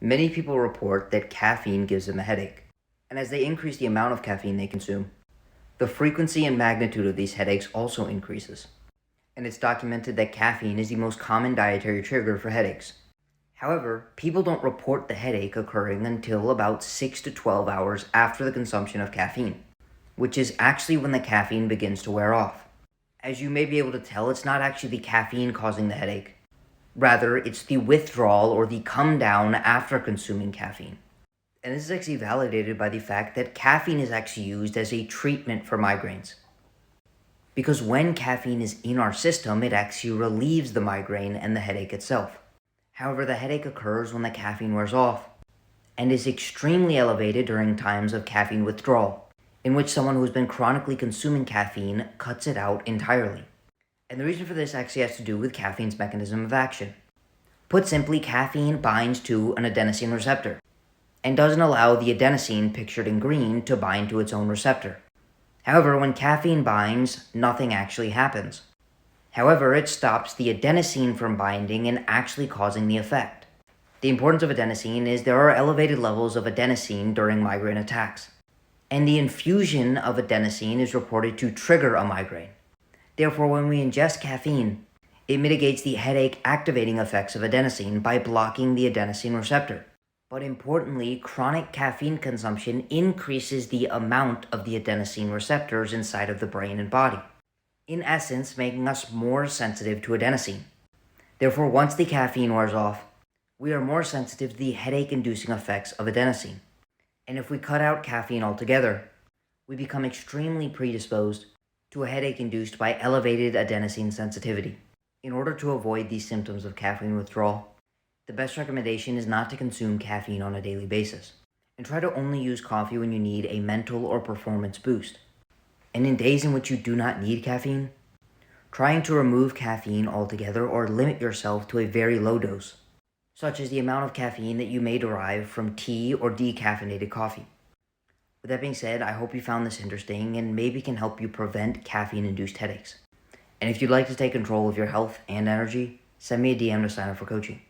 Many people report that caffeine gives them a headache, and as they increase the amount of caffeine they consume, the frequency and magnitude of these headaches also increases. And it's documented that caffeine is the most common dietary trigger for headaches. However, people don't report the headache occurring until about 6 to 12 hours after the consumption of caffeine, which is actually when the caffeine begins to wear off. As you may be able to tell, it's not actually the caffeine causing the headache. Rather, it's the withdrawal or the come down after consuming caffeine. And this is actually validated by the fact that caffeine is actually used as a treatment for migraines. Because when caffeine is in our system, it actually relieves the migraine and the headache itself. However, the headache occurs when the caffeine wears off and is extremely elevated during times of caffeine withdrawal, in which someone who has been chronically consuming caffeine cuts it out entirely. And the reason for this actually has to do with caffeine's mechanism of action. Put simply, caffeine binds to an adenosine receptor and doesn't allow the adenosine pictured in green to bind to its own receptor. However, when caffeine binds, nothing actually happens. However, it stops the adenosine from binding and actually causing the effect. The importance of adenosine is there are elevated levels of adenosine during migraine attacks, and the infusion of adenosine is reported to trigger a migraine. Therefore, when we ingest caffeine, it mitigates the headache activating effects of adenosine by blocking the adenosine receptor. But importantly, chronic caffeine consumption increases the amount of the adenosine receptors inside of the brain and body, in essence, making us more sensitive to adenosine. Therefore, once the caffeine wears off, we are more sensitive to the headache-inducing effects of adenosine. And if we cut out caffeine altogether, we become extremely predisposed to a headache induced by elevated adenosine sensitivity. In order to avoid these symptoms of caffeine withdrawal, the best recommendation is not to consume caffeine on a daily basis, and try to only use coffee when you need a mental or performance boost. And in days in which you do not need caffeine, trying to remove caffeine altogether or limit yourself to a very low dose, such as the amount of caffeine that you may derive from tea or decaffeinated coffee. With that being said, I hope you found this interesting and maybe can help you prevent caffeine-induced headaches. And if you'd like to take control of your health and energy, send me a DM to sign up for coaching.